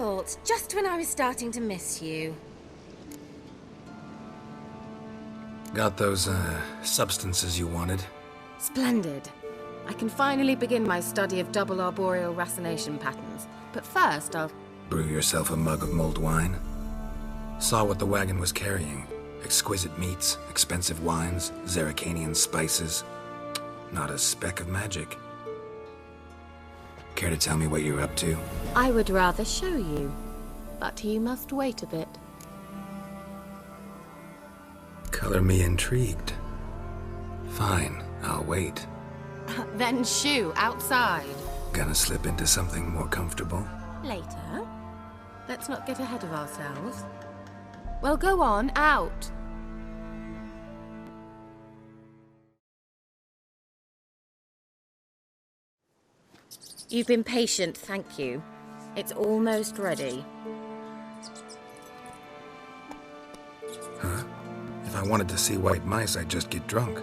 fault, just when I was starting to miss you. Got those, substances you wanted? Splendid. I can finally begin my study of double arboreal racination patterns. But first, I'll... Brew yourself a mug of mulled wine? Saw what the wagon was carrying. Exquisite meats, expensive wines, Zerrikanian spices. Not a speck of magic. Care to tell me what you're up to? I would rather show you, but you must wait a bit. Color me intrigued. Fine, I'll wait. Then shoo, outside. Gonna slip into something more comfortable? Later. Let's not get ahead of ourselves. Well, go on, out. You've been patient, thank you. It's almost ready. Huh? If I wanted to see white mice, I'd just get drunk.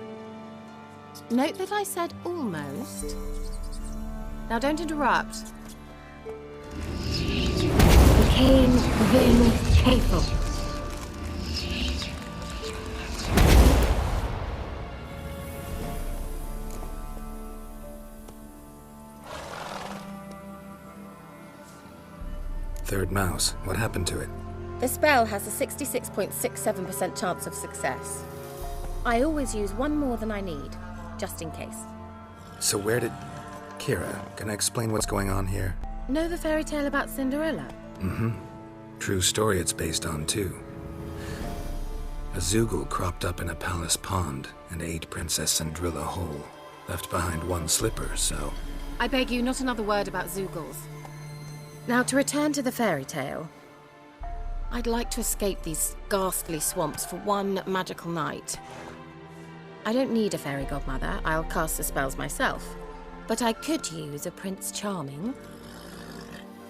Note that I said almost. Now don't interrupt. Cain Vin Capel. Third mouse. What happened to it? The spell has a 66.67% chance of success. I always use one more than I need, just in case. So where did... Kira, can I explain what's going on here? Know the fairy tale about Cinderella? Mm-hmm. True story it's based on, too. A Zoogle cropped up in a palace pond and ate Princess Cindrilla whole. Left behind one slipper, so... I beg you, not another word about Zoogles. Now, to return to the fairy tale. I'd like to escape these ghastly swamps for one magical night. I don't need a fairy godmother, I'll cast the spells myself. But I could use a Prince Charming.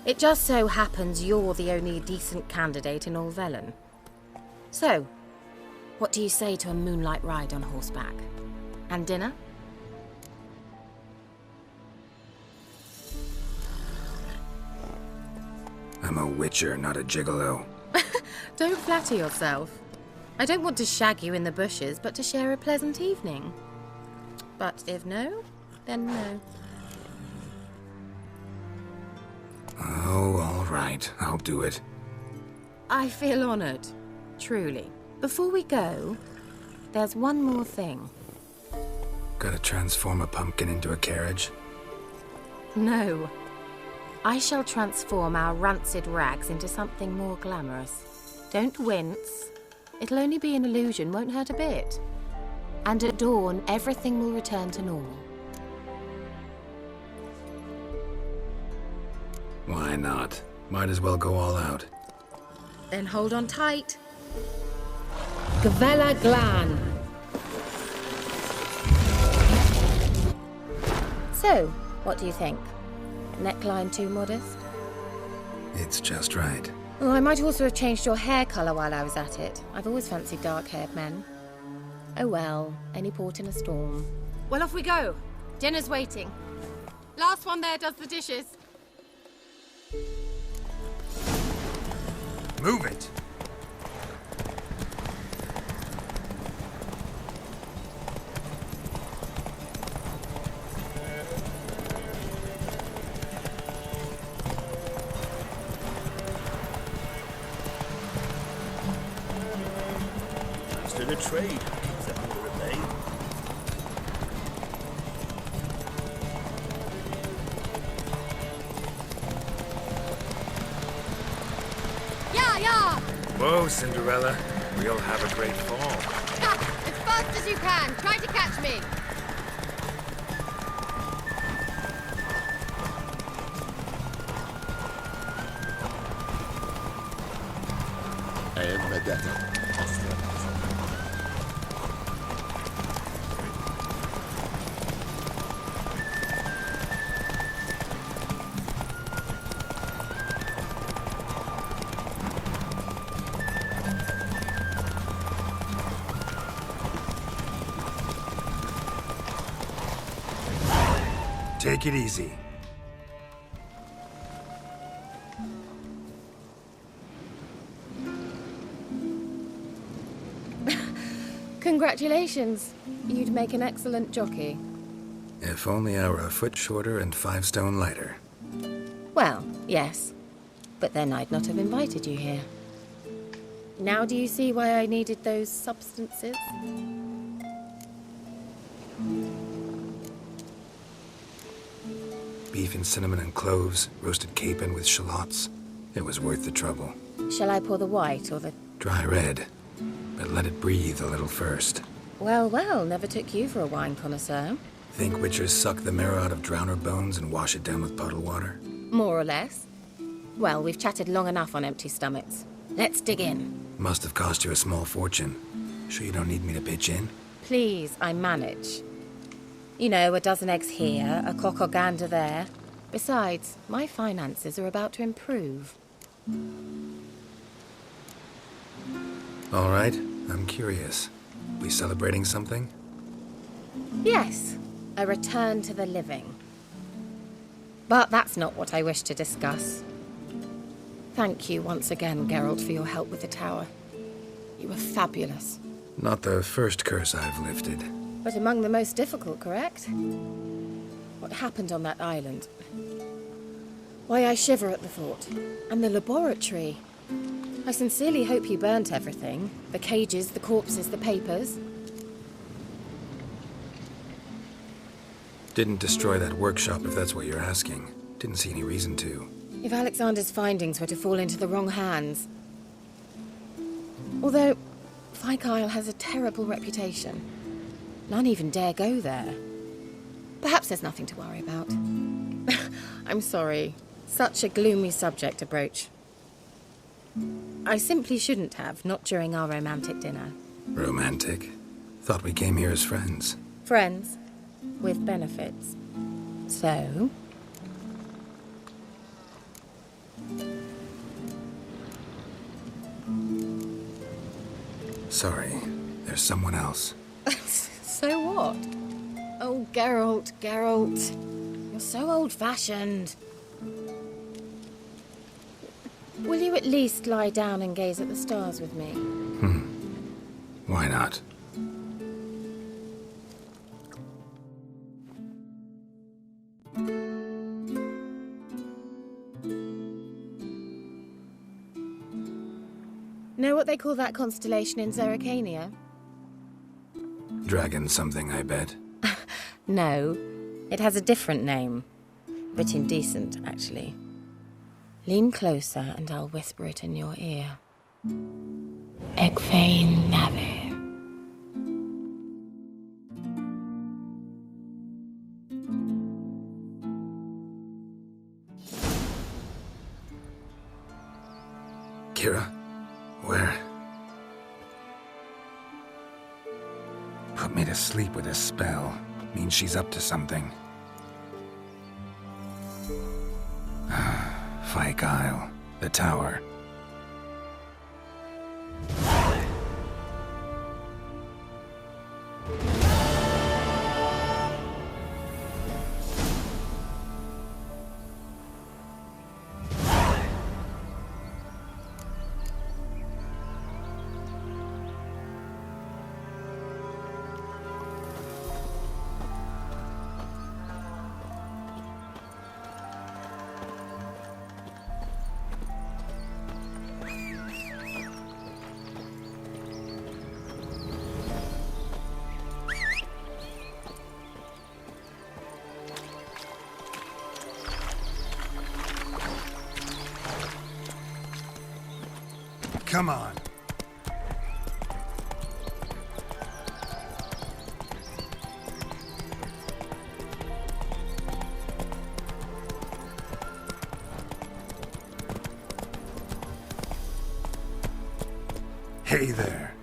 It just so happens you're the only decent candidate in all Velen. So, what do you say to a moonlight ride on horseback? And dinner? I'm a witcher, not a gigolo. Don't flatter yourself. I don't want to shag you in the bushes, but to share a pleasant evening. But if no, then no. Oh, all right. I'll do it. I feel honored. Truly. Before we go, there's one more thing. Gotta transform a pumpkin into a carriage? No. I shall transform our rancid rags into something more glamorous. Don't wince. It'll only be an illusion, won't hurt a bit. And at dawn, everything will return to normal. Why not? Might as well go all out. Then hold on tight. Gavella Glan. So, what do you think? Neckline too modest? It's just right. Oh, I might also have changed your hair colour while I was at it. I've always fancied dark-haired men. Oh well, any port in a storm. Well, off we go. Dinner's waiting. Last one there does the dishes. Move it! Still a trade keeps them under at bay. Yeah! Whoa, Cinderella. We'll have a great fall. As fast as you can. Try to catch me. I am Medetta. Take it easy. Congratulations. You'd make an excellent jockey. If only I were a foot shorter and 5 stone lighter. Well, yes. But then I'd not have invited you here. Now do you see why I needed those substances? Beef and cinnamon and cloves, roasted capon with shallots. It was worth the trouble. Shall I pour the white or the... Dry red, but let it breathe a little first. Well, well, never took you for a wine connoisseur. Think witchers suck the marrow out of drowner bones and wash it down with puddle water? More or less. Well, we've chatted long enough on empty stomachs. Let's dig in. Must have cost you a small fortune. Sure you don't need me to pitch in? Please, I manage. You know, a dozen eggs here, a cock or gander there. Besides, my finances are about to improve. All right, I'm curious. We celebrating something? Yes, a return to the living. But that's not what I wish to discuss. Thank you once again, Geralt, for your help with the tower. You were fabulous. Not the first curse I've lifted. But among the most difficult, correct? What happened on that island? Why, I shiver at the thought. And the laboratory. I sincerely hope you burnt everything. The cages, the corpses, the papers. Didn't destroy that workshop, if that's what you're asking. Didn't see any reason to. If Alexander's findings were to fall into the wrong hands. Although, Fyke Isle has a terrible reputation. None even dare go there. Perhaps there's nothing to worry about. I'm sorry. Such a gloomy subject to broach. I simply shouldn't have, not during our romantic dinner. Romantic? Thought we came here as friends. Friends. With benefits. So... Sorry, there's someone else. So what? Oh, Geralt, Geralt. You're so old-fashioned. Will you at least lie down and gaze at the stars with me? Why not? Know what they call that constellation in Zerrikania? Dragon something, I bet. No, it has a different name. But indecent, actually. Lean closer and I'll whisper it in your ear. Egfain Nave. Kira? Where? Put me to sleep with a spell. Means she's up to something. Fyke Isle. The tower. Come on. Hey there.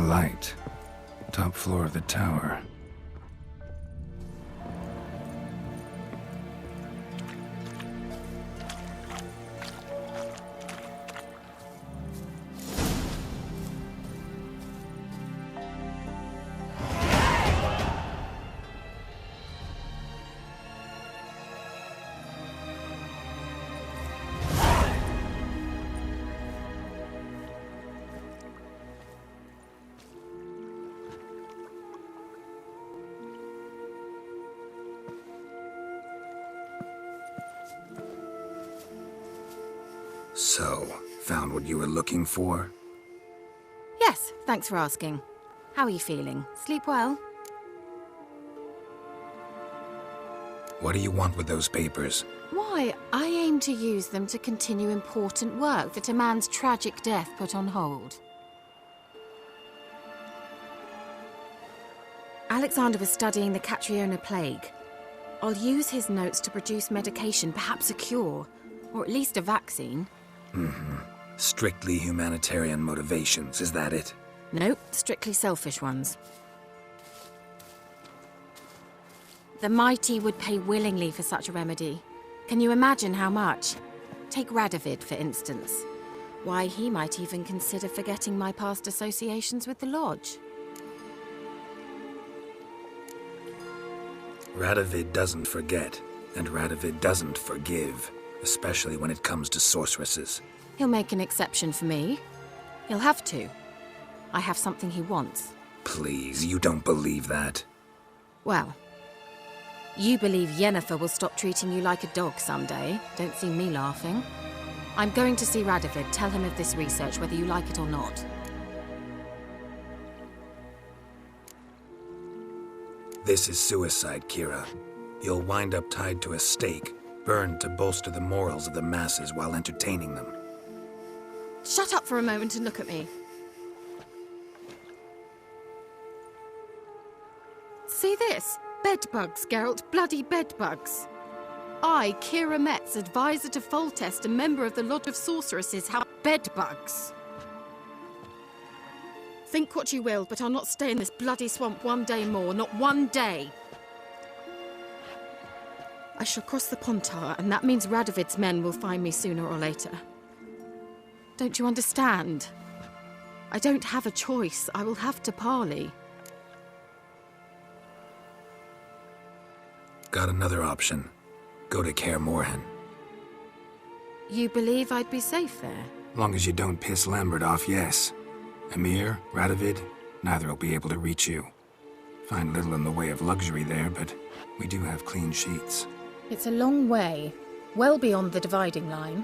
light. Top floor of the tower. So, found what you were looking for? Yes, thanks for asking. How are you feeling? Sleep well? What do you want with those papers? Why, I aim to use them to continue important work that a man's tragic death put on hold. Alexander was studying the Catriona plague. I'll use his notes to produce medication, perhaps a cure, or at least a vaccine. Strictly humanitarian motivations, is that it? Nope, strictly selfish ones. The mighty would pay willingly for such a remedy. Can you imagine how much? Take Radovid, for instance. Why, he might even consider forgetting my past associations with the Lodge. Radovid doesn't forget, and Radovid doesn't forgive, especially when it comes to sorceresses. He'll make an exception for me. He'll have to. I have something he wants. Please, you don't believe that. Well, you believe Yennefer will stop treating you like a dog someday. Don't see me laughing. I'm going to see Radovid. Tell him of this research, whether you like it or not. This is suicide, Kira. You'll wind up tied to a stake, burned to bolster the morals of the masses while entertaining them. Shut up for a moment and look at me. See this? Bedbugs, Geralt. Bloody bedbugs. I, Kira Metz, advisor to Foltest, a member of the Lodge of Sorceresses, have bedbugs. Think what you will, but I'll not stay in this bloody swamp one day more. Not one day. I shall cross the Pontar, and that means Radovid's men will find me sooner or later. Don't you understand? I don't have a choice. I will have to parley. Got another option. Go to Kaer Morhen. You believe I'd be safe there? Long as you don't piss Lambert off, yes. Emir, Radovid, neither will be able to reach you. Find little in the way of luxury there, but we do have clean sheets. It's a long way, well beyond the dividing line.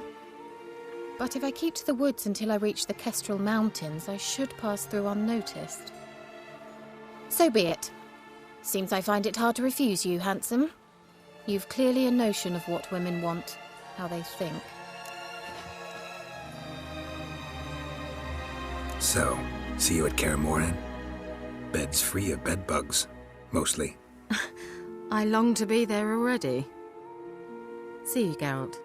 But if I keep to the woods until I reach the Kestrel Mountains, I should pass through unnoticed. So be it. Seems I find it hard to refuse you, handsome. You've clearly a notion of what women want, how they think. So, see you at Kaer Morhen? Beds free of bedbugs, mostly. I long to be there already. See you, Geralt.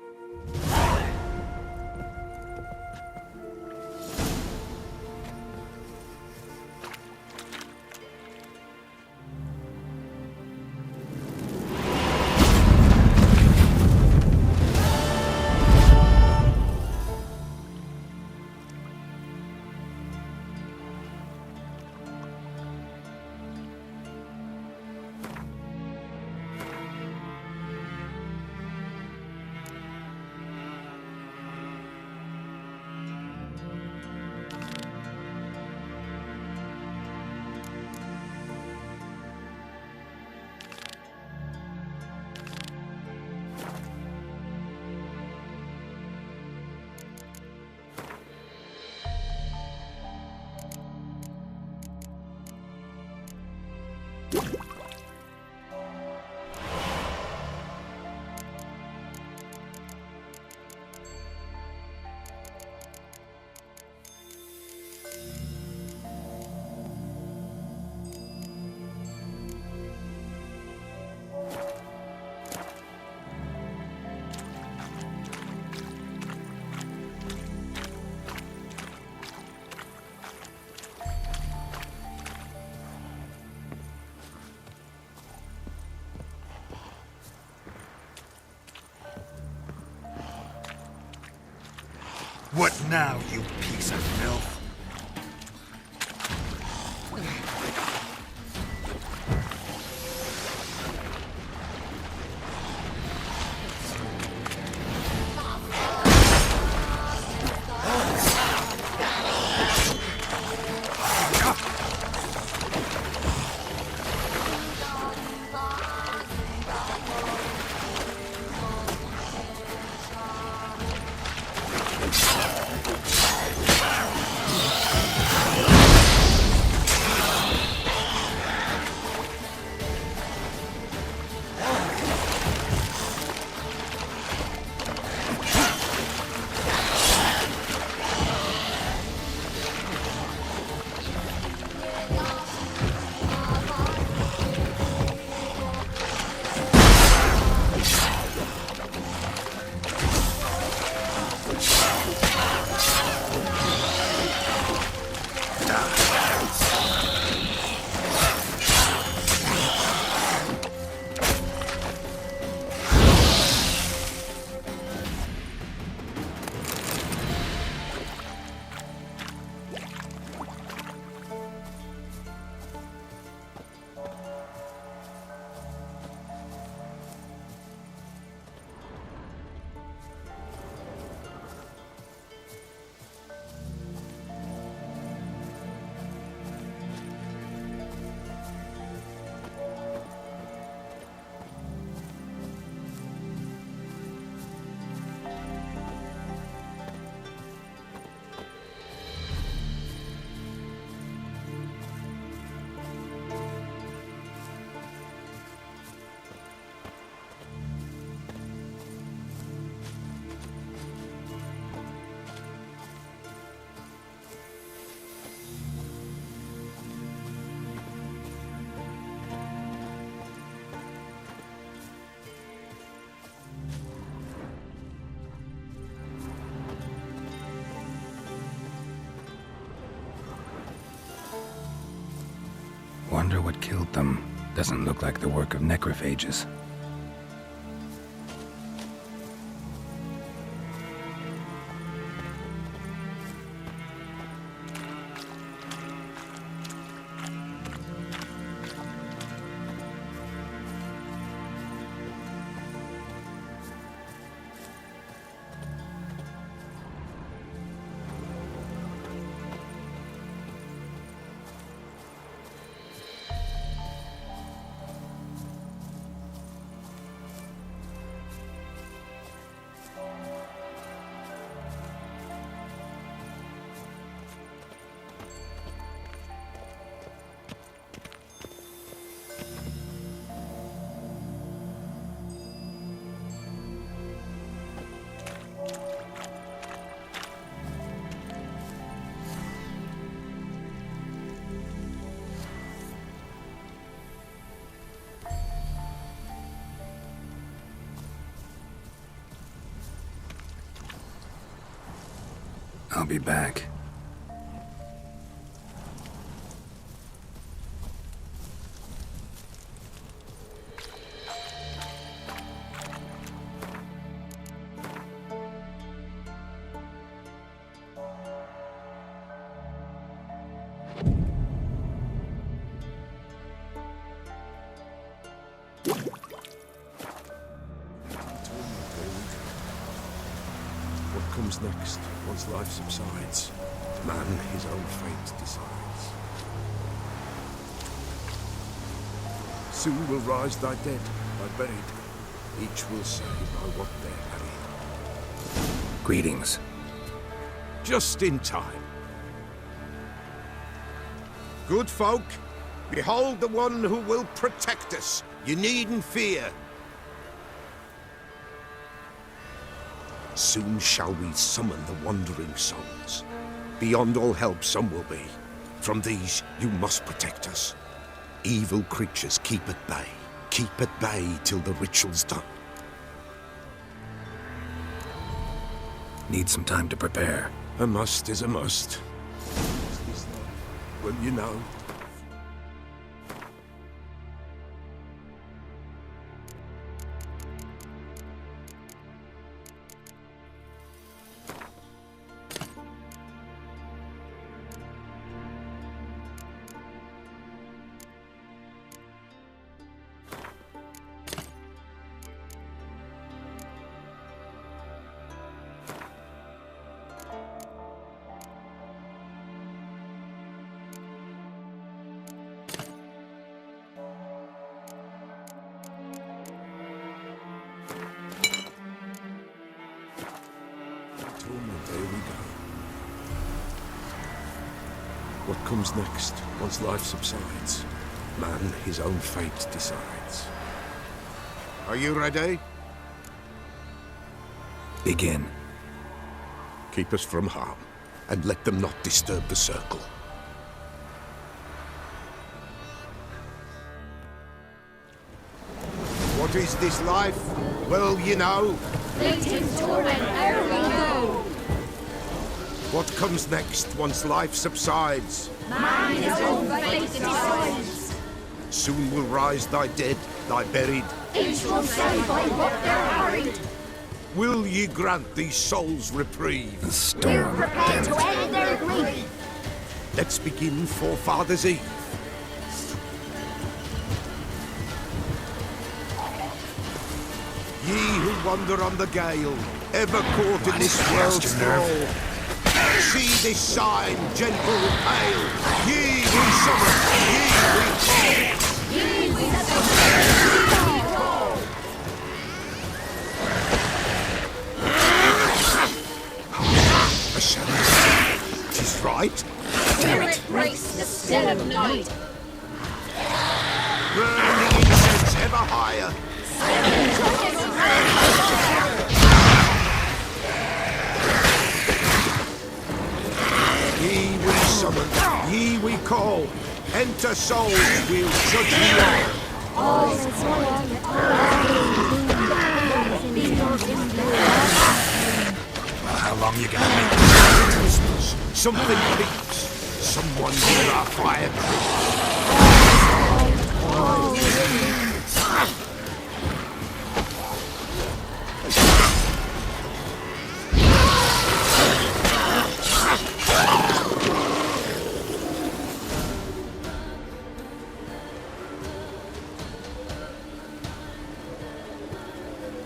What now, you piece of filth? Wonder what killed them. Doesn't look like the work of necrophages. I'll be back. What comes next, once life subsides? Man his own fate decides. Soon will rise thy dead, thy buried. Each will say by what they're buried. Greetings. Just in time. Good folk, behold the one who will protect us. You needn't fear. Soon shall we summon the wandering souls. Beyond all help some will be. From these you must protect us. Evil creatures keep at bay. Keep at bay till the ritual's done. Need some time to prepare. A must is a must. Well, you know. What comes next, once life subsides? Man his own fate decides. Are you ready? Begin. Keep us from harm, and let them not disturb the circle. What is this life? Well, you know. Fleeting torment, ere we go. What comes next once life subsides? Man his own fate decides. Soon will rise thy dead, thy buried. Each will say by what they're harried. Will ye grant these souls reprieve? The We're storm prepared to bent. end their grief. Let's begin Forefathers' Eve. Ye who wander on the gale, ever caught in this world's thrall, see this sign, gentle and pale. Ye we summon, ye we call. A shadow. 'Tis right. Spirit breaks the still of night. Burning incense ever higher. Ye we summon, ye we call. Enter souls, we'll judge ye all. Well, how long you got me? Something beats. Someone near our fire.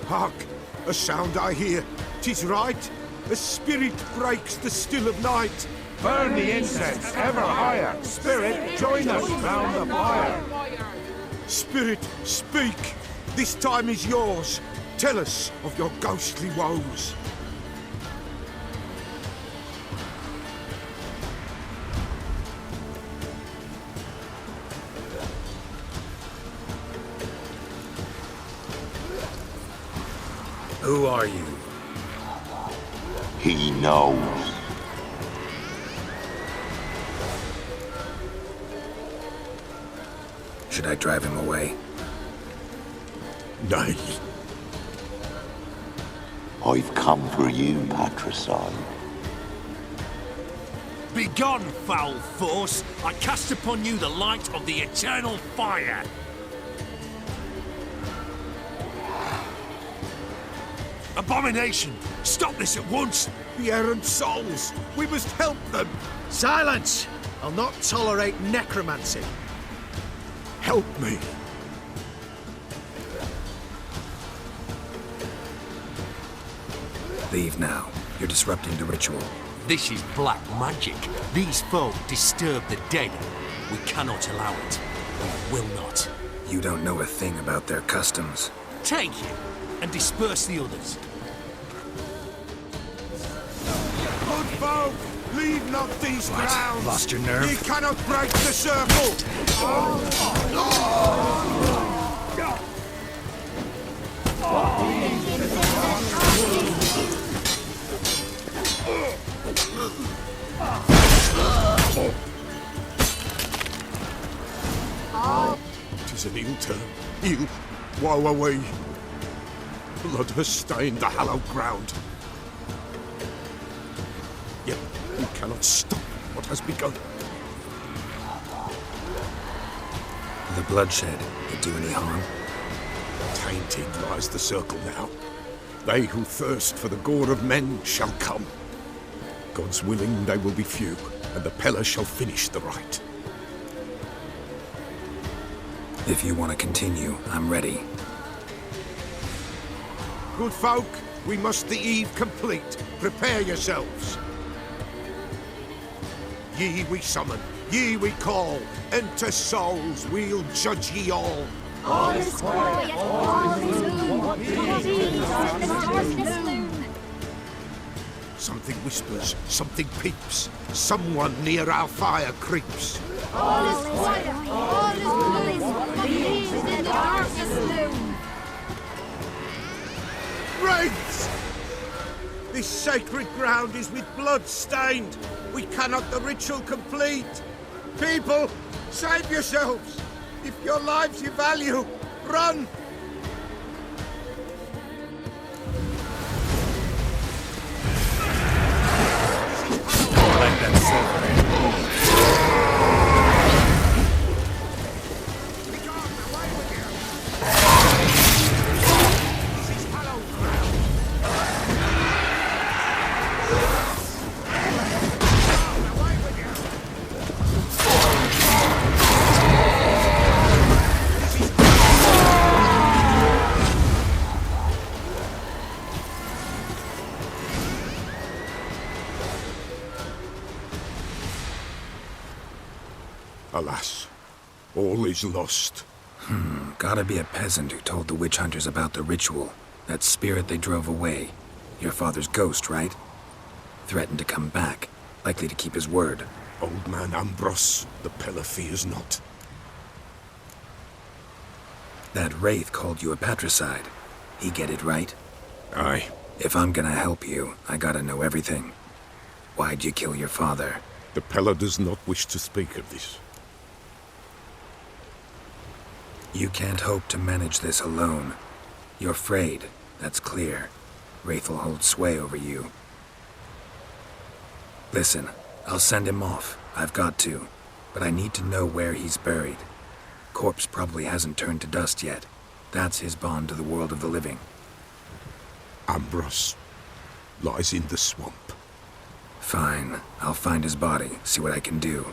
Hark! A sound I hear. 'Tis right. A spirit breaks the still of night. Burn the incense ever higher. Spirit, join us round the fire. Spirit, speak. This time is yours. Tell us of your ghostly woes. Who are you? He knows. Should I drive him away? Nay. I've come for you, Patricide. Begone, foul force! I cast upon you the light of the eternal fire! Abomination! Stop this at once! The errant souls. We must help them. Silence! I'll not tolerate necromancy. Help me. Leave now. You're disrupting the ritual. This is black magic. These folk disturb the dead. We cannot allow it. We will not. You don't know a thing about their customs. Take him and disperse the others. Good folk, leave not these What? grounds. Lost your nerve? Ye cannot break the circle. Tis an ill turn. Ill. Woe away. Blood has stained the hallowed ground. Yet we cannot stop what has begun. The bloodshed, it do any harm? Tainted lies the circle now. They who thirst for the gore of men shall come. God's willing, they will be few, and the Peller shall finish the rite. If you want to continue, I'm ready. Good folk, we must the eve complete. Prepare yourselves. Ye we summon, ye we call. Enter souls, we'll judge ye all. All is quiet, all is gloom. These are the darkness loom. Something whispers, something peeps. Someone near our fire creeps. All is quiet, all is blue, believes in the darkness loom. Wraiths! This sacred ground is with blood stained. We cannot the ritual complete. People, save yourselves. If your lives you value, run! Like that silver. Alas, all is lost. Gotta be a peasant who told the witch hunters about the ritual. That spirit they drove away. Your father's ghost, right? Threatened to come back. Likely to keep his word. Old man Ambros, the pillar fears not. That wraith called you a patricide. He get it right? Aye. If I'm gonna help you, I gotta know everything. Why'd you kill your father? The Pella does not wish to speak of this. You can't hope to manage this alone. You're afraid, that's clear. Wraith will hold sway over you. Listen, I'll send him off. I've got to. But I need to know where he's buried. Corpse probably hasn't turned to dust yet. That's his bond to the world of the living. Ambros lies in the swamp. Fine. I'll find his body, see what I can do.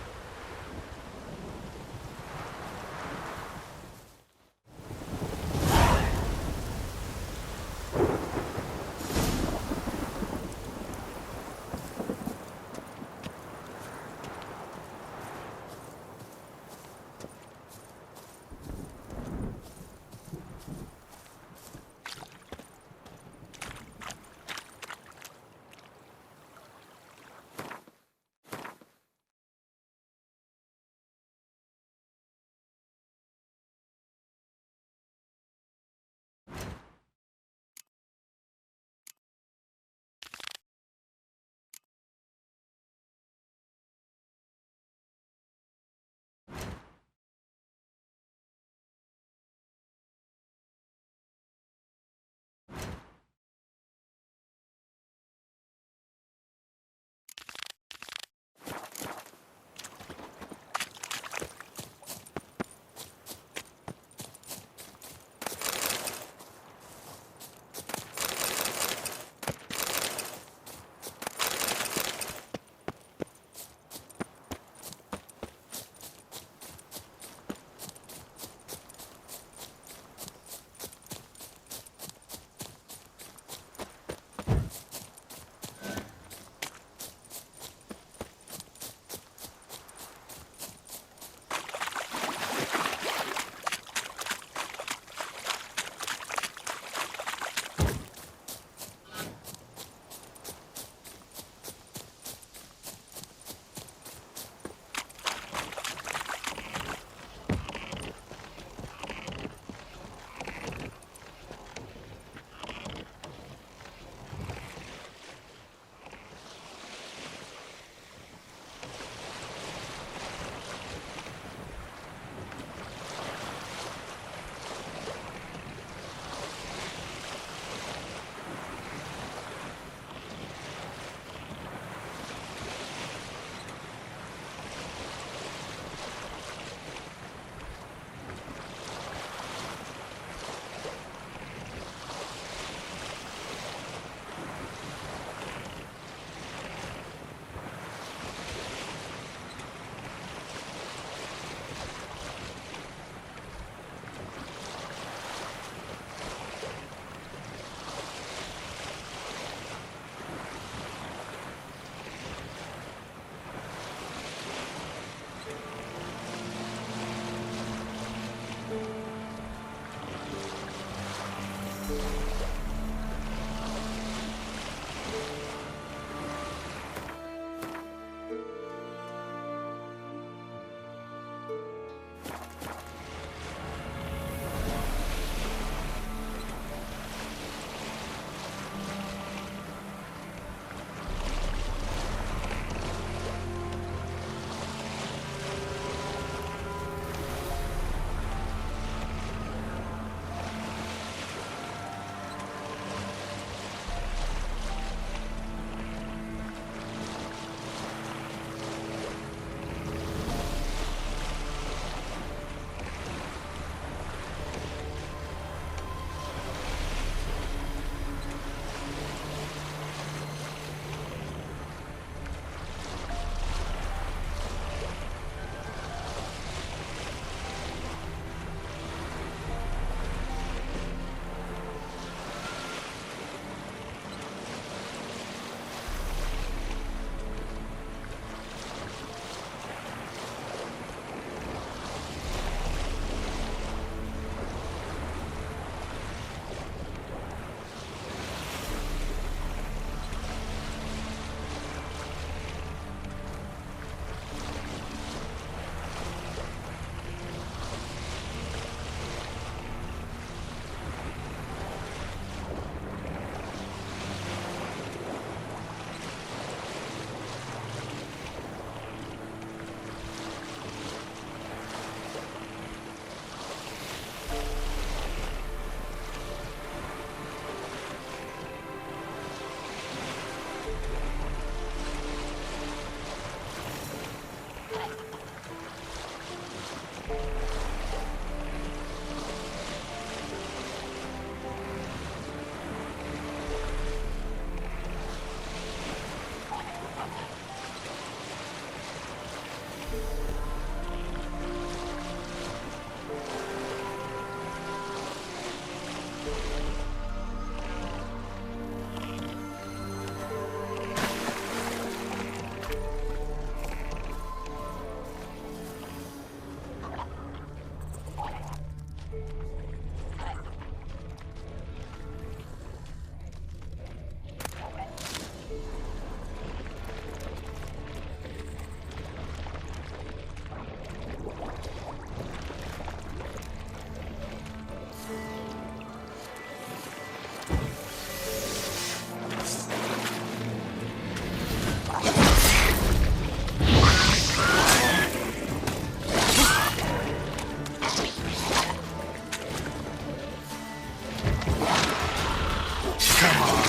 Come on.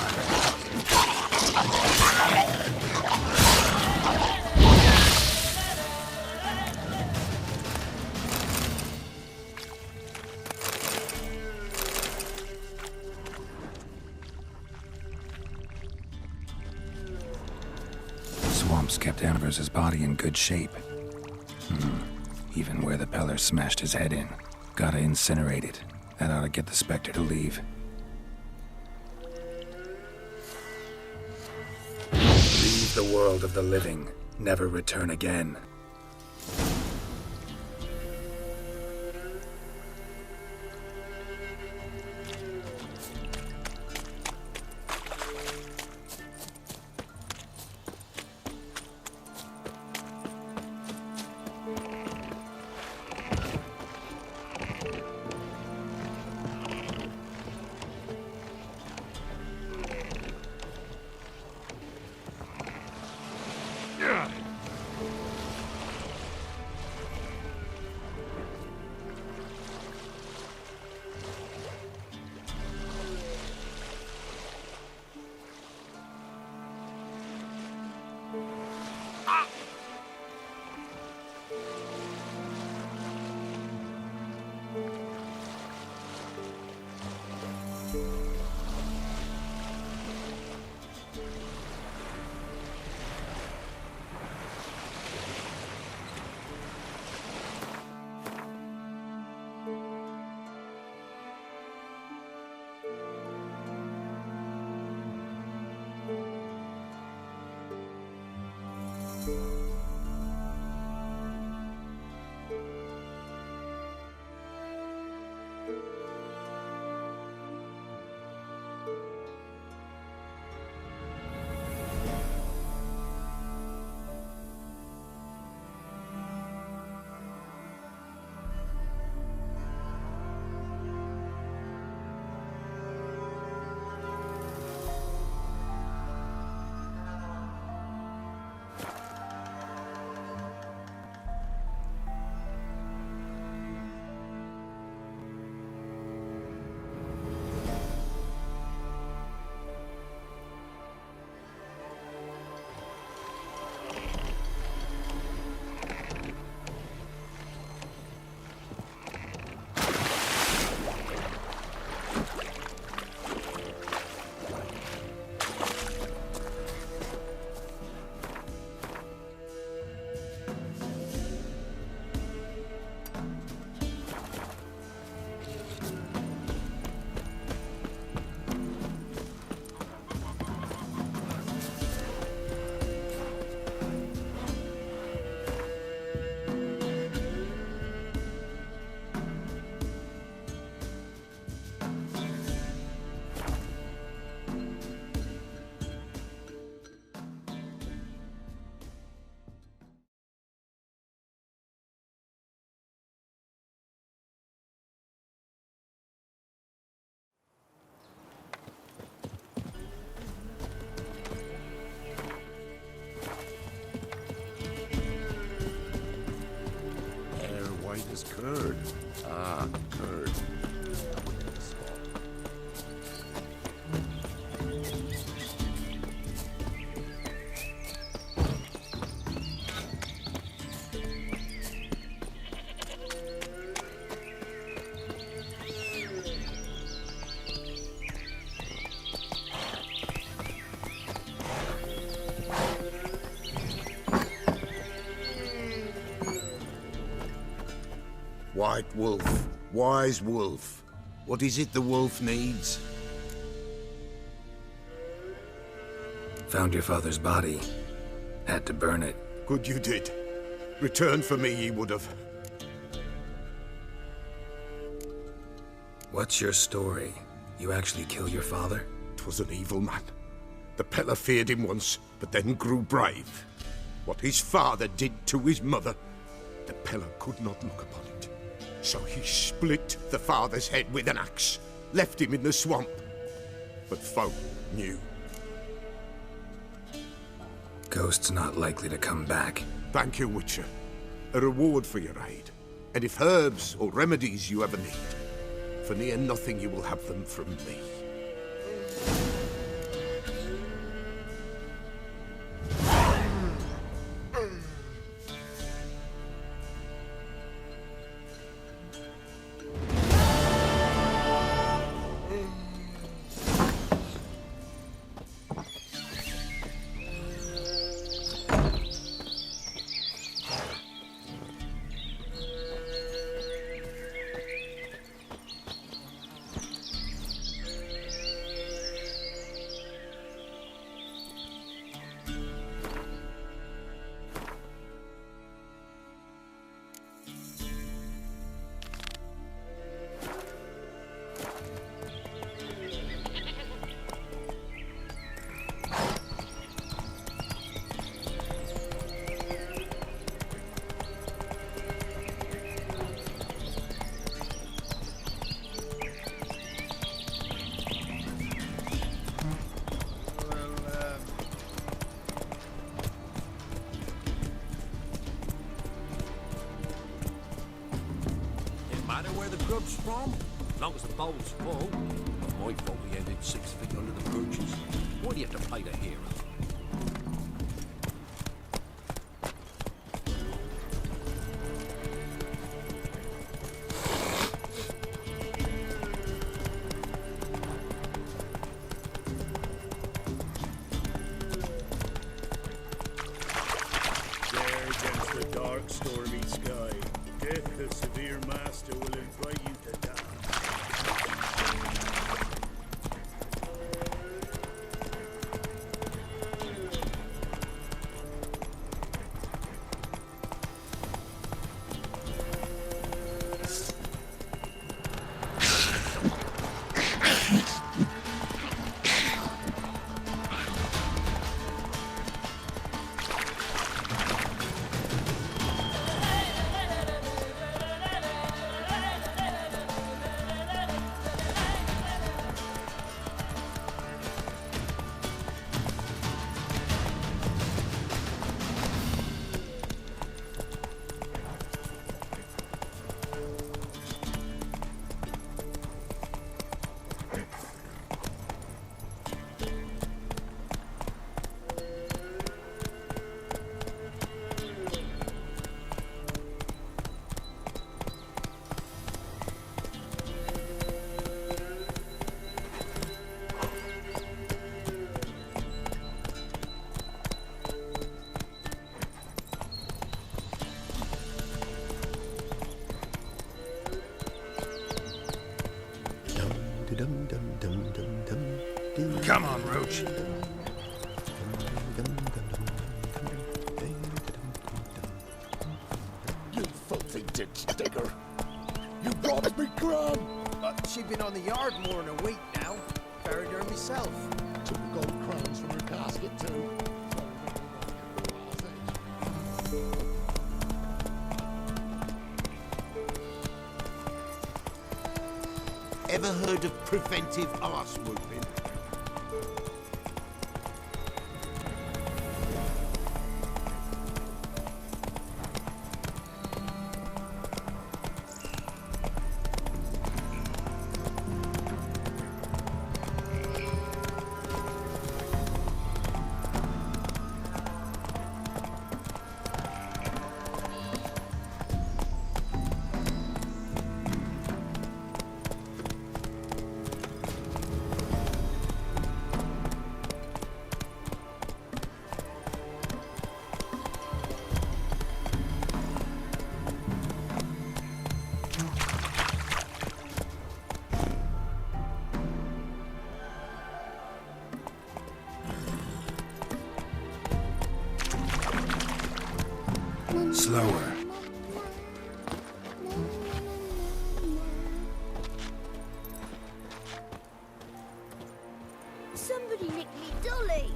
Swamps kept Ambrose' body in good shape. Even where the Peller smashed his head in. Gotta incinerate it. That ought to get the Spectre to leave. Leave the world of the living. Never return again. Is curd. Ah, curd. White Wolf, wise wolf. What is it the wolf needs? Found your father's body. Had to burn it. Good you did. Return for me ye would have. What's your story? You actually kill your father? 'Twas an evil man. The Peller feared him once, but then grew brave. What his father did to his mother, the Peller could not look upon it. So he split the father's head with an axe, left him in the swamp. But folk knew. Ghost's not likely to come back. Thank you, Witcher. A reward for your aid. And if herbs or remedies you ever need, for near nothing you will have them from me. from? As long as the bowl's full. Not my fault we ended 6 feet under the perches. Why do you have to play the hero? There against the dark, stormy sky, death, the severe master, will invite you to die. Come on, Roach. You filthy ditch digger! You promised me Gran! She'd been on the yard more than a week now. Buried her myself. Took the gold crowns from her casket, too. Ever heard of preventive arse whooping? Slower. Somebody nicked me dolly.